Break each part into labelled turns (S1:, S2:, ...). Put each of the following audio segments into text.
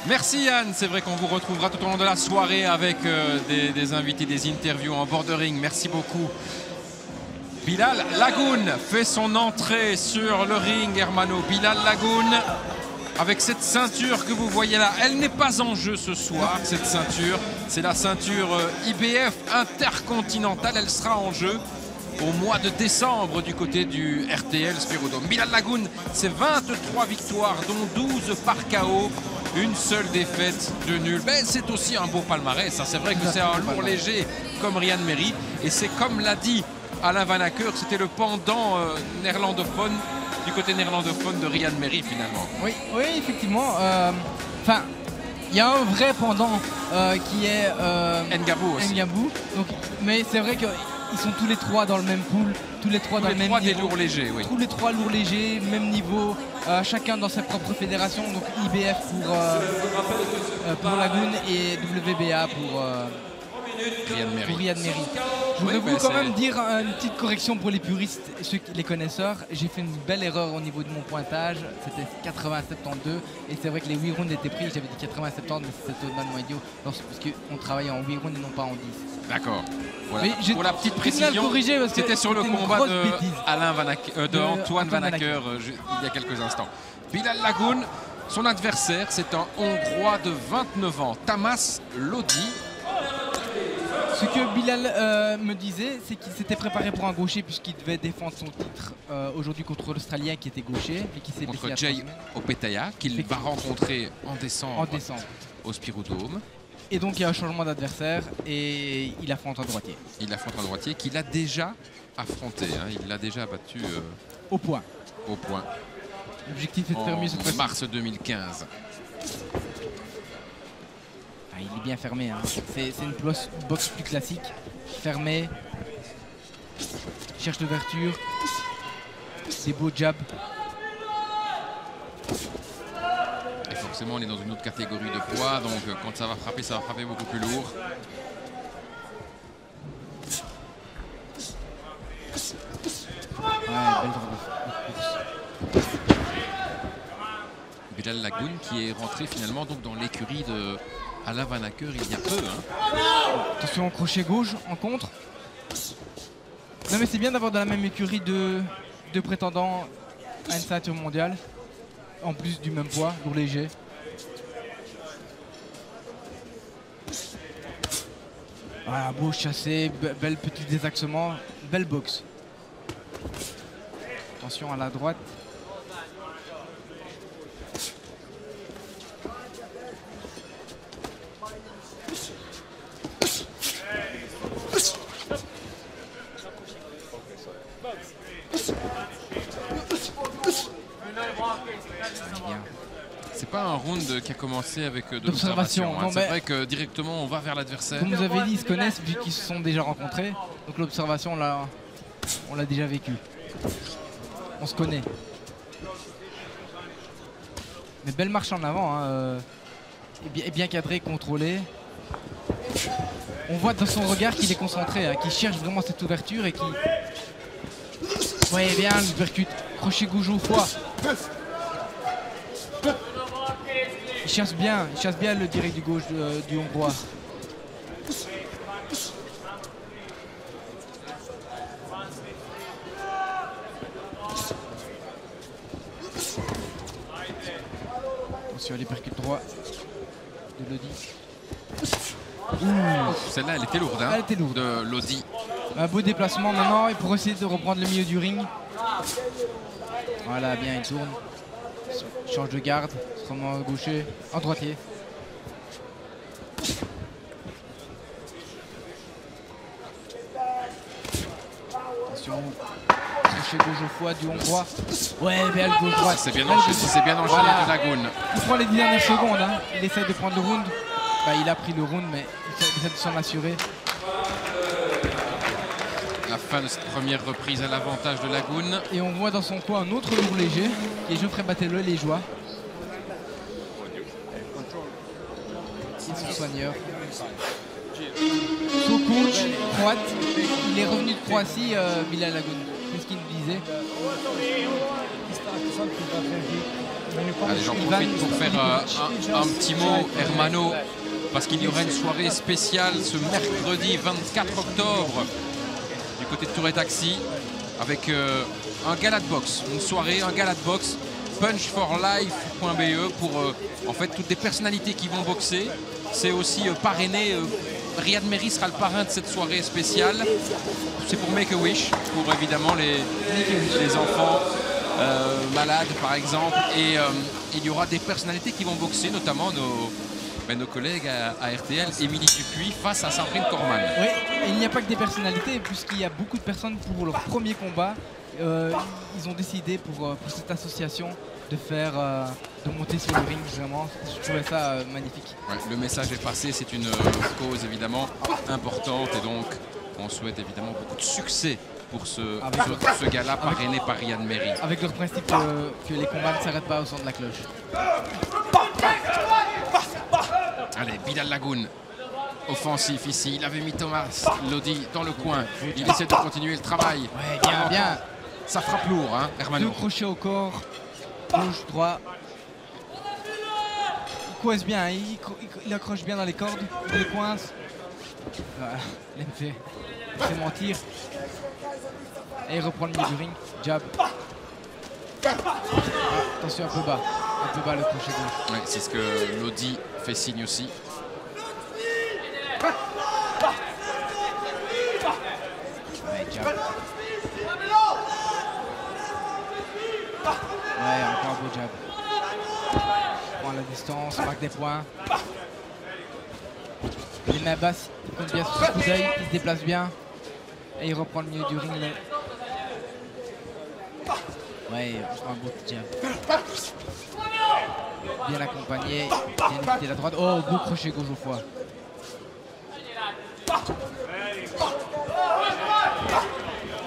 S1: Merci Yann, c'est vrai qu'on vous retrouvera tout au long de la soirée avec des invités, des interviews en bordering. Merci beaucoup. Bilal Lagoun fait son entrée sur le ring, Hermano. Bilal Lagoun avec cette ceinture que vous voyez là. Elle n'est pas en jeu ce soir, cette ceinture. C'est la ceinture IBF intercontinentale. Elle sera en jeu au mois de décembre du côté du RTL Spirodome. Bilal Lagoun, c'est 23 victoires, dont 12 par KO. Une seule défaite de nul. Mais c'est aussi un beau palmarès. C'est vrai que c'est un lourd léger comme Ryan Merry. Et c'est comme l'a dit Alain Van Acker, c'était le pendant néerlandophone, du côté néerlandophone de Ryan Merry finalement.
S2: Oui, oui, effectivement. Enfin, il y a un vrai pendant qui est
S1: Ngabou aussi.
S2: Ngabou. Donc, mais c'est vrai qu'ils sont tous les trois dans le même pool, tous les trois dans le même niveau.
S1: Des lourds légers, oui.
S2: Tous les trois lourds légers, même niveau, chacun dans sa propre fédération. Donc IBF pour Lagoun et WBA pour Ryan Merry. Je voudrais quand même dire une petite correction pour les puristes, les connaisseurs. J'ai fait une belle erreur au niveau de mon pointage. C'était 80-72. Et c'est vrai que les 8 rounds étaient pris. J'avais dit 80-70, mais c'était totalement idiot. Parce qu'on travaillait en 8 rounds et non pas en 10.
S1: D'accord. Voilà. Pour la petite
S2: précision,
S1: c'était sur le combat d'Antoine Van Acker il y a quelques instants. Bilal Lagoun, son adversaire, c'est un Hongrois de 29 ans, Tamas Lodi.
S2: Ce que Bilal me disait, c'est qu'il s'était préparé pour un gaucher puisqu'il devait défendre son titre aujourd'hui contre l'Australien qui était gaucher et qui s'est blessé
S1: contre Jay Opetaya, qu'il va rencontrer en décembre au Spirodome.
S2: Et donc il y a un changement d'adversaire et il affronte un droitier.
S1: Il affronte un droitier qu'il a déjà affronté. Hein. Il l'a déjà battu
S2: au point.
S1: Au point.
S2: L'objectif est de faire mieux cette fois-ci.
S1: Mars 2015.
S2: Il est bien fermé. Hein. C'est une boxe plus classique. Fermé. Cherche l'ouverture. Des beaux jabs.
S1: Et forcément, on est dans une autre catégorie de poids. Donc, quand ça va frapper beaucoup plus lourd.
S2: Ouais, belle course.
S1: Bilal Lagoun qui est rentré finalement donc dans l'écurie de Alain Van Acker il y a peu. Hein.
S2: Attention au crochet gauche en contre. Non mais c'est bien d'avoir dans la même écurie deux prétendants à une ceinture mondiale. En plus du même poids, lourd léger. Voilà, beau chassé, belle petit désaxement, belle boxe. Attention à la droite.
S1: C'est pas un round qui a commencé avec de l'observation. Hein. C'est vrai que directement on va vers l'adversaire.
S2: Comme vous avez dit, ils se connaissent vu qu'ils se sont déjà rencontrés. Donc l'observation, on l'a déjà vécu. On se connaît. Mais belle marche en avant. Hein, et bien cadré, contrôlé. On voit dans son regard qu'il est concentré, hein, qu'il cherche vraiment cette ouverture et qui... Ouais, bien, il percute. Crochet gauche au foie. Il chasse bien le direct du gauche du Hongrois. Attention, les percutes droit de Lodi.
S1: Celle-là, elle était lourde. Hein,
S2: elle était lourde.
S1: De Lodi.
S2: Un beau déplacement maintenant et pour essayer de reprendre le milieu du ring. Voilà, bien, il tourne. Change de garde, vraiment gaucher, en droitier. Attention, crochet gauche au foie du Hongrois. Ouais, belle gauche droite.
S1: C'est bien enchaîné de Lagoun.
S2: Il prend les 10 dernières secondes, hein. Il essaie de prendre le round. Bah, il a pris le round, mais il essaie de s'en assurer.
S1: La fin de cette première reprise à l'avantage de Lagoun.
S2: Et on voit dans son coin un autre lourd léger, qui est Geoffrey Batelleux, les joies. Son soigneur. Son coach, croate. Il est revenu de Croatie, Bilal Lagoun. C'est ce qu'il nous disait.
S1: Allez, j'en profite pour faire un petit mot, Hermano, parce qu'il y aura une soirée spéciale ce mercredi 24 octobre du côté de Touré Taxi avec un gala de boxe, une soirée, un gala de boxe, punchforlife.be pour en fait toutes des personnalités qui vont boxer. C'est aussi parrainé, Riyad Mehri sera le parrain de cette soirée spéciale. C'est pour Make-A-Wish, pour évidemment les enfants malades par exemple. Et il y aura des personnalités qui vont boxer, notamment nos collègues à RTL, Émilie Dupuis face à Sandrine Corman.
S2: Oui, et il n'y a pas que des personnalités, puisqu'il y a beaucoup de personnes pour leur premier combat. Ils ont décidé pour cette association de monter sur le ring, vraiment. Je trouvais ça magnifique.
S1: Ouais, le message est passé, c'est une cause évidemment importante et donc on souhaite évidemment beaucoup de succès pour ce gala parrainé par Riyad Mehri.
S2: Avec leur principe que les combats ne s'arrêtent pas au son de la cloche.
S1: Allez, Bilal Lagoun, offensif ici. Il avait mis Thomas Lodi dans le coin. Il essaie de continuer le travail.
S2: Ouais, bien.
S1: Ça frappe lourd, hein, Hermano.
S2: 2 crochets au corps, gauche, droit. Il coince bien, il accroche bien dans les cordes, il les coince. Voilà, il me fait mentir. Et il reprend le milieu du ring, jab. Attention, un peu bas le crochet gauche.
S1: Ouais, c'est ce que Lodi fait signe aussi.
S2: Ouais, jab. Ouais, encore un beau jab. Prend la distance, marque des points. Les mains basses, il compte bien sur son coup d'œil, il se déplace bien. Et il reprend le milieu du ring. Ouais, un beau jab. Bien accompagné, bien évité la droite. Oh, beau crochet gauche au foie.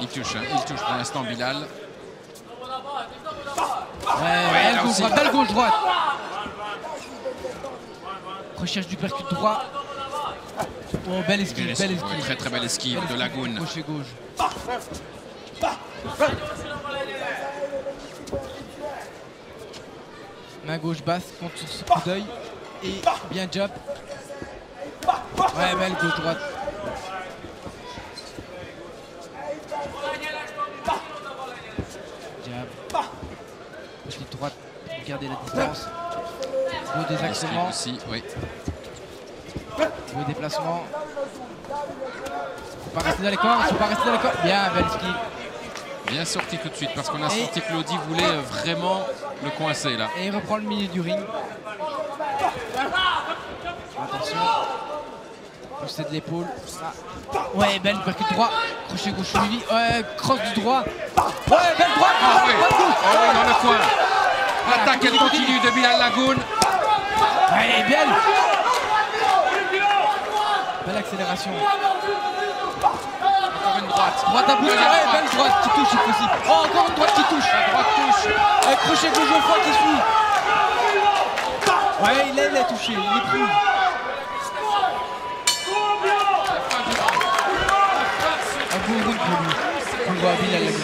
S1: Il touche pour l'instant Bilal.
S2: Ouais, belle gauche-droite. Recherche du percute droit. Oh, belle esquive, belle esquive.
S1: Ouais, très très belle esquive de Lagoun.
S2: Crochet gauche. Main gauche basse contre sur ce coup d'œil. Et bien jab. Ouais, belle gauche-droite. Jab. Petite droite pour garder la distance. Beau désaxement.
S1: Aussi, oui.
S2: Beau déplacement. Faut pas rester dans les corps, faut pas rester dans les corps. Bien, belle esquive.
S1: Bien sorti tout de suite parce qu'on a senti que Lodi voulait vraiment le coincer là.
S2: Et il reprend le milieu du ring. Attention. Poussée de l'épaule. Ouais, belle percute droit. Crochet gauche suivi. Ouais, cross du droit. Ouais, belle droite.
S1: Ah oui, dans le coin. L'attaque elle continue de Bilal Lagoun.
S2: Ouais, belle. Belle accélération.
S1: Encore une droite.
S2: Droite à bout. Ouais, belle droite qui touche si possible. Oh, encore une droite qui touche.
S1: La droite touche.
S2: Un crochet gauche au foie qui suit. Ouais, il est touché. Il est pris. Un beau round pour lui. On voit Bilal Lagoun.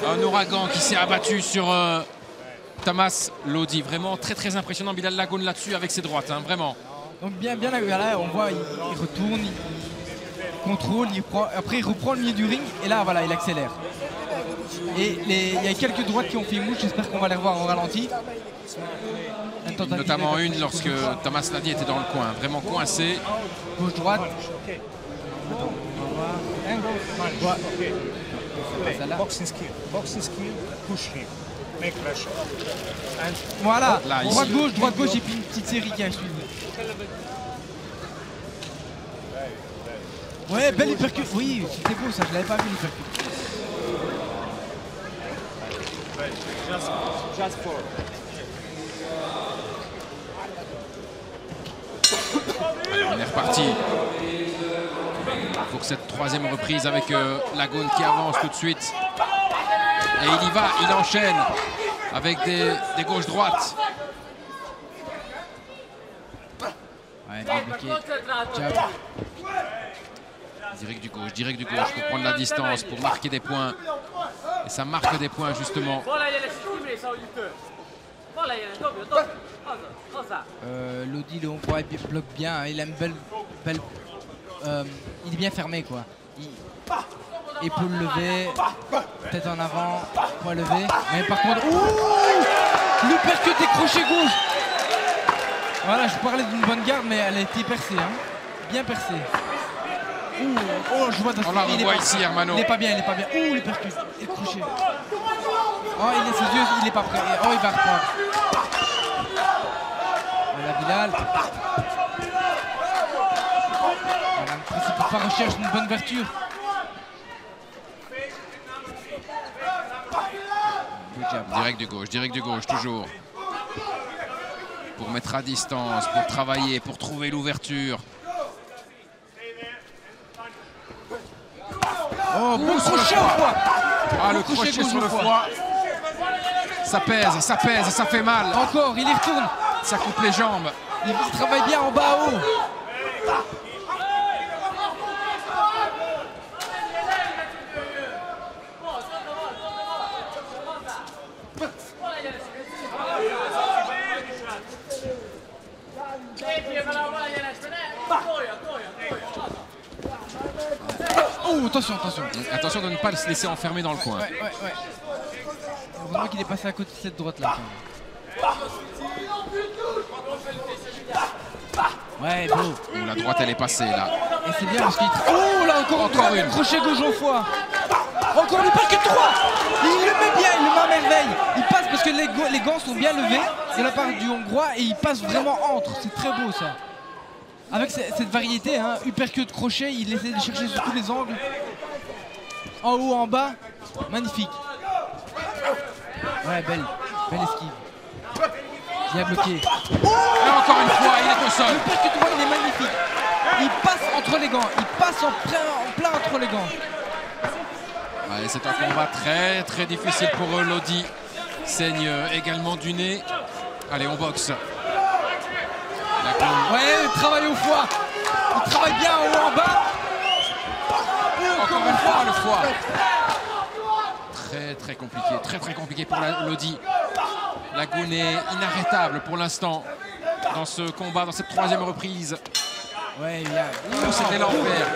S1: Un ouragan qui s'est abattu sur Thomas Lodi. Vraiment très très impressionnant Bilal Lagoun là-dessus avec ses droites, hein, vraiment.
S2: Donc bien là, on voit, il retourne, il contrôle, après il reprend le milieu du ring et là voilà, il accélère. Et il y a quelques droites qui ont fait mouche, j'espère qu'on va les revoir en ralenti.
S1: Notamment une lorsque Thomas Ladi était dans le coin, vraiment coincé.
S2: Gauche-droite.
S3: Boxing skill, push him, make pressure.
S2: Voilà,
S1: là,
S2: droite-gauche et puis une petite série qui a suivi. Ouais, belle hypercute. Oui, c'était beau ça, je l'avais pas vu l'hypercute.
S3: Just forward.
S1: Allez, on est reparti pour cette troisième reprise avec Lagoun qui avance tout de suite. Et il y va, il enchaîne avec des gauches-droites.
S2: Ouais, bien bloqué. Jab.
S1: Direct du gauche pour prendre la distance, pour marquer des points. Et ça marque des points justement.
S2: Lodi, le Hongrois, il bloque bien, hein. Il a une belle il est bien fermé quoi. Épaule levée, tête en avant, poids levé. Mais par contre, l'uppercut et crochet gauche. Voilà, je parlais d'une bonne garde, mais elle a été percée, hein. Bien percée. Oh, je vois dans
S1: on la revoit ici, Hermano.
S2: Il n'est pas bien, il n'est pas bien. L'uppercut et crochet. Oh, ses yeux, il n'est pas prêt. Oh, il va reprendre. Voilà, Bilal. Voilà, le principe pas recherche une bonne ouverture.
S1: Direct du gauche, toujours. Pour mettre à distance, pour travailler, pour trouver l'ouverture.
S2: Oh, bon crochet au foie.
S1: Ah, le crochet sur le foie. Ça pèse, ça fait mal.
S2: Encore, il y retourne.
S1: Ça coupe les jambes.
S2: Il travaille bien en bas à haut. Oh, attention.
S1: Attention de ne pas se laisser enfermer dans le coin.
S2: Ouais. Heureusement qu'il est passé à côté de cette droite là. Ouais, beau.
S1: La droite elle est passée là.
S2: Et c'est bien parce qu'il... Oh là, encore une. Crochet gauche au foie. Encore le parquet 3. Il le met bien, il le met à merveille. Il passe parce que les gants sont bien levés de la part du Hongrois et il passe vraiment entre. C'est très beau ça. Avec cette variété, hein, uppercut, crochet, il essaie de chercher sur tous les angles. En haut, en bas, magnifique. Ouais, belle esquive. Bien bloqué.
S1: Et encore une fois, il est au sol.
S2: L'uppercut droit, il est magnifique. Il passe entre les gants, il passe en plein entre les gants.
S1: Ouais, c'est un combat très difficile pour eux. Lodi saigne également du nez. Allez, on boxe.
S2: Ouais, il travaille au foie. Il travaille bien en haut, en bas.
S1: Encore une fois, le foie. Très compliqué pour Lodi. Lagoun est inarrêtable pour l'instant dans ce combat, dans cette troisième reprise.
S2: Ouais,
S1: c'était l'enfer.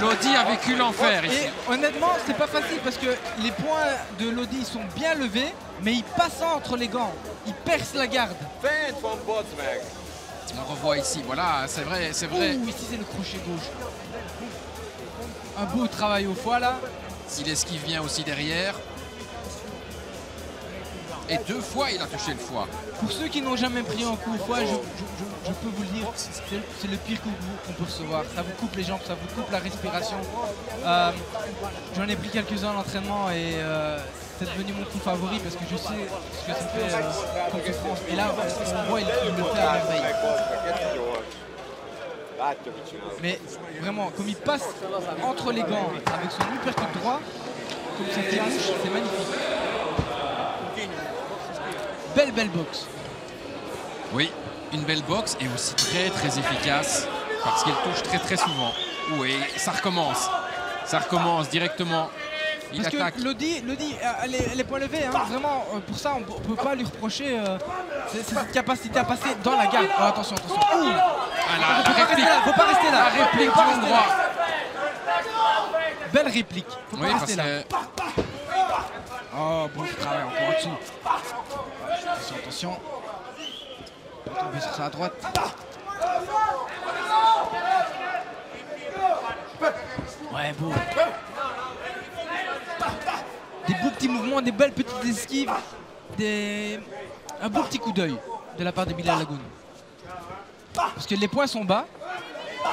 S1: Lodi a vécu l'enfer ici.
S2: Et honnêtement, c'est pas facile parce que les points de Lodi sont bien levés, mais il passe entre les gants. Il perce la garde.
S1: On revoit ici, voilà, c'est vrai.
S2: Ici c'est le crochet gauche. Un beau travail au foie là.
S1: Il esquive bien aussi derrière. Et 2 fois il a touché le foie.
S2: Pour ceux qui n'ont jamais pris un coup au foie, je peux vous le dire, c'est le pire coup qu'on peut recevoir. Ça vous coupe les jambes, ça vous coupe la respiration. J'en ai pris quelques-uns en entraînement et c'est devenu mon coup favori parce que je sais ce que ça fait contre France. Et là, on voit, il le fait à merveille. Mais vraiment, comme il passe entre les gants avec son uppercut droit, comme cette déhanche, c'est magnifique. Belle boxe.
S1: Oui, une belle boxe et aussi très efficace parce qu'il touche très souvent. Oui, ça recommence directement. Il
S2: parce
S1: attaque.
S2: Que Lodi, elle est points levés, hein. Vraiment, pour ça, on ne peut pas lui reprocher cette capacité à passer dans la garde. Oh, attention.
S1: Ah, la réplique.
S2: Faut pas rester là.
S1: La réplique du Hongrois.
S2: Belle réplique. Faut pas rester là.
S1: Que...
S2: Oh, bon travail encore en dessous. Attention. On va tomber sur sa droite. Ouais, beau. Des beaux petits mouvements, des belles petites esquives, un beau petit coup d'œil de la part de Bilal Lagoun. Parce que les points sont bas,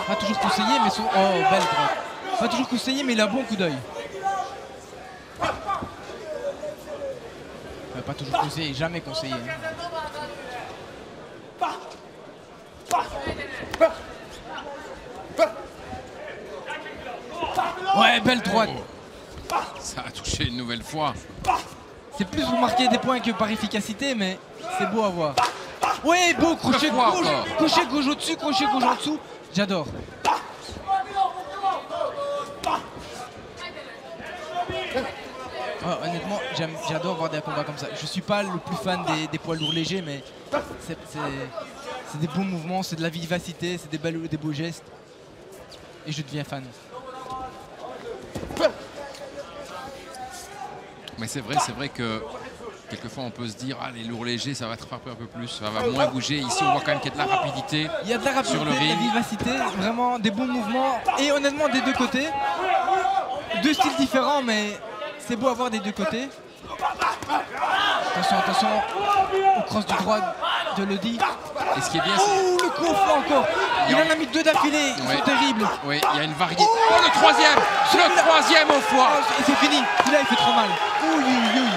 S2: pas toujours conseillés, mais sont... Oh, belle droite. Pas toujours conseillé, mais il a un bon coup d'œil. Pas toujours conseillé, jamais conseillé. Ouais, belle droite.
S1: Ça a touché une nouvelle fois.
S2: C'est plus pour marquer des points que par efficacité, mais c'est beau à voir. Ouais, beau crochet gauche, crochet gauche au-dessus, crochet gauche en dessous. J'adore. Honnêtement, j'adore voir des combats comme ça. Je suis pas le plus fan des poids lourds légers, mais c'est des beaux mouvements, c'est de la vivacité, c'est des beaux gestes. Et je deviens fan.
S1: Mais c'est vrai que quelquefois on peut se dire, ah, les lourds légers, ça va être frappé un peu plus, ça va moins bouger. Ici, on voit quand même qu'il y a de la rapidité.
S2: Il y a de la rapidité,
S1: sur le ring.
S2: de la vivacité, vraiment des bons mouvements. Et honnêtement, des deux côtés. Deux styles différents, mais c'est beau à voir des deux côtés. Attention, attention, au cross du droit de Lodi.
S1: Et ce qui est bien,
S2: oh, le coup au flanc encore. Il en a mis 2 d'affilée, ils sont terribles.
S1: Oui, il y a une variété. Oh, le troisième au foie.
S2: Et c'est fini, celui-là il fait trop mal. Ouh, ouh, ouh.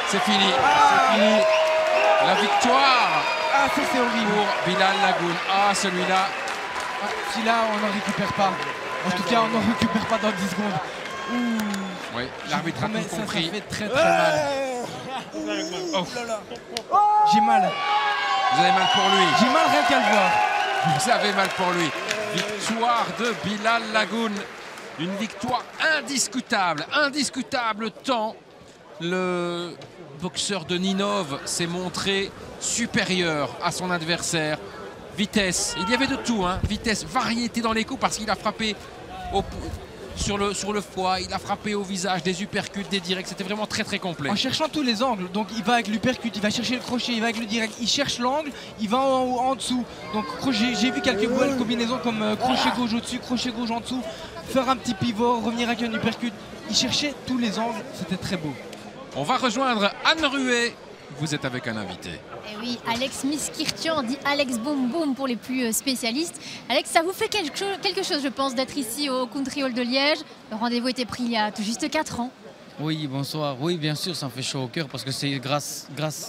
S1: C'est fini, c'est fini. La victoire.
S2: Ah, ça c'est horrible.
S1: Pour Bilal Lagoun. Ah, celui-là.
S2: Ah, celui-là, on n'en récupère pas. En tout cas, on n'en récupère pas dans 10 secondes. Ouh.
S1: Oui, l'arbitre a tout compris.
S2: Ça fait très très mal. Oh là là. J'ai mal.
S1: Vous avez mal pour lui.
S2: J'ai mal rien qu'à le voir.
S1: Vous avez mal pour lui. Victoire de Bilal Lagoun. Une victoire indiscutable. Indiscutable tant le boxeur de Ninove s'est montré supérieur à son adversaire. Vitesse, il y avait de tout, hein. Vitesse, variété dans les coups parce qu'il a frappé sur le foie, il a frappé au visage, des uppercuts, des directs, c'était vraiment très très complet.
S2: En cherchant tous les angles, donc il va avec l'uppercut, il va chercher le crochet, il va avec le direct, il cherche l'angle, il va en haut, en dessous. Donc j'ai vu quelques belles combinaisons comme crochet gauche au-dessus, crochet gauche en dessous, faire un petit pivot, revenir avec un uppercut. Il cherchait tous les angles, c'était très beau.
S1: On va rejoindre Anne Ruet. Vous êtes avec un invité.
S4: Et oui, Alex Miskirtian, dit Alex Boom Boom pour les plus spécialistes. Alex, ça vous fait quelque chose, je pense, d'être ici au Country Hall de Liège. Le rendez-vous était pris il y a tout juste 4 ans.
S5: Oui, bonsoir. Oui, bien sûr, ça me fait chaud au cœur parce que c'est grâce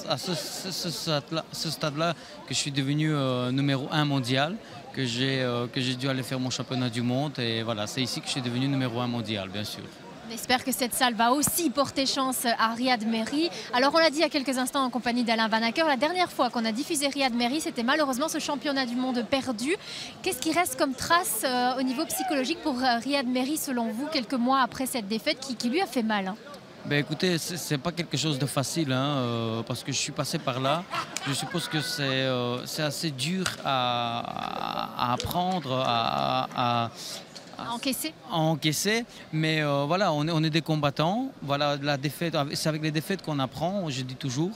S5: à ce stade-là que je suis devenu numéro 1 mondial, que j'ai dû aller faire mon championnat du monde. Et voilà, c'est ici que je suis devenu numéro 1 mondial, bien sûr.
S4: On espère que cette salle va aussi porter chance à Riyad Merhi. Alors on l'a dit il y a quelques instants en compagnie d'Alain Van Acker, la dernière fois qu'on a diffusé Riyad Merhi, c'était malheureusement ce championnat du monde perdu. Qu'est-ce qui reste comme trace au niveau psychologique pour Riyad Merhi selon vous, quelques mois après cette défaite qui lui a fait mal, hein?
S5: Ben écoutez, c'est pas quelque chose de facile, hein, parce que je suis passé par là. Je suppose que c'est assez dur à apprendre, à encaisser, mais voilà, on est des combattants. Voilà, la défaite, c'est avec les défaites qu'on apprend, je dis toujours.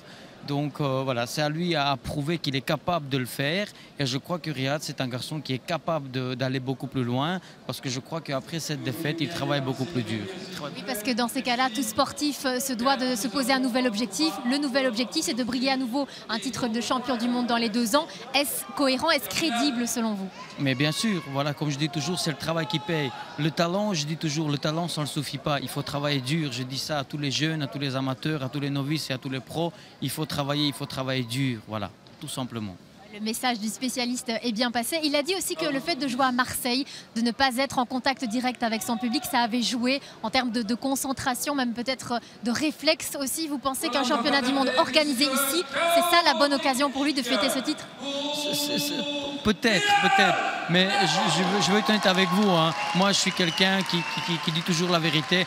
S5: Donc voilà, c'est à lui à prouver qu'il est capable de le faire. Et je crois que Riyad, c'est un garçon qui est capable d'aller beaucoup plus loin, parce que je crois qu'après cette défaite, il travaille beaucoup plus dur.
S4: Oui, parce que dans ces cas-là, tout sportif se doit de se poser un nouvel objectif. Le nouvel objectif, c'est de briguer à nouveau un titre de champion du monde dans les 2 ans. Est-ce cohérent, est-ce crédible selon vous?
S5: Mais bien sûr, voilà, comme je dis toujours, c'est le travail qui paye. Le talent, je dis toujours, le talent, ça ne suffit pas. Il faut travailler dur. Je dis ça à tous les jeunes, à tous les amateurs, à tous les novices et à tous les pros. Il faut travailler dur, voilà, tout simplement.
S4: Le message du spécialiste est bien passé. Il a dit aussi que le fait de jouer à Marseille, de ne pas être en contact direct avec son public, ça avait joué en termes de concentration, même peut-être de réflexe aussi. Vous pensez qu'un championnat du monde organisé ici, c'est ça la bonne occasion pour lui de fêter ce titre?
S5: Peut-être. Mais je veux être honnête avec vous, hein. Moi, je suis quelqu'un qui dit toujours la vérité.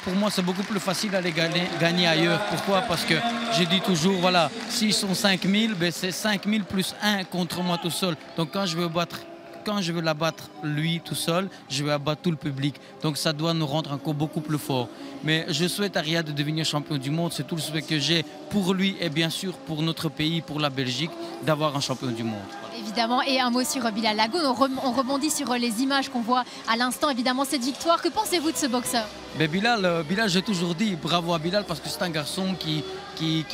S5: Pour moi, c'est beaucoup plus facile d'aller gagner ailleurs. Pourquoi? Parce que je dis toujours, voilà, s'ils sont 5000, ben c'est 5000 plus 1 contre moi tout seul. Donc quand je veux l'abattre lui tout seul, je vais abattre tout le public. Donc ça doit nous rendre encore beaucoup plus forts. Mais je souhaite à Riyad de devenir champion du monde. C'est tout le souhait que j'ai pour lui et bien sûr pour notre pays, pour la Belgique, d'avoir un champion du monde.
S4: Évidemment, et un mot sur Bilal Lagoun. On rebondit sur les images qu'on voit à l'instant, évidemment, cette victoire. Que pensez-vous de ce boxeur?
S5: Bilal, j'ai toujours dit bravo à Bilal parce que c'est un garçon qui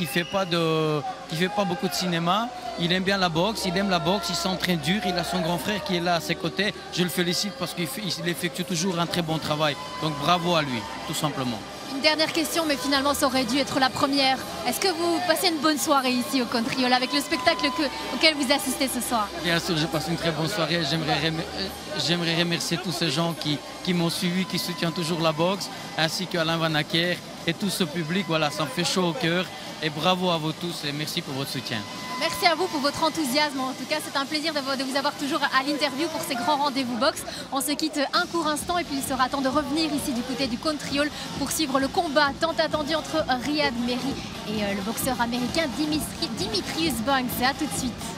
S5: fait pas beaucoup de cinéma. Il aime bien la boxe, il s'entraîne dur, il a son grand frère qui est là à ses côtés. Je le félicite parce qu'il effectue toujours un très bon travail. Donc bravo à lui, tout simplement.
S4: Une dernière question, mais finalement ça aurait dû être la première. Est-ce que vous passez une bonne soirée ici au Country Hall avec le spectacle auquel vous assistez ce soir?
S5: Bien sûr, je passe une très bonne soirée. J'aimerais remercier tous ces gens qui m'ont suivi, qui soutiennent toujours la boxe, ainsi qu'Alain Van Acker et tout ce public, voilà, ça me fait chaud au cœur. Et bravo à vous tous et merci pour votre soutien.
S4: Merci à vous pour votre enthousiasme. En tout cas, c'est un plaisir de vous avoir toujours à l'interview pour ces grands rendez-vous box. On se quitte un court instant et puis il sera temps de revenir ici du côté du Country Hall pour suivre le combat tant attendu entre Riyad Merhi et le boxeur américain Demetrius Banks. À tout de suite.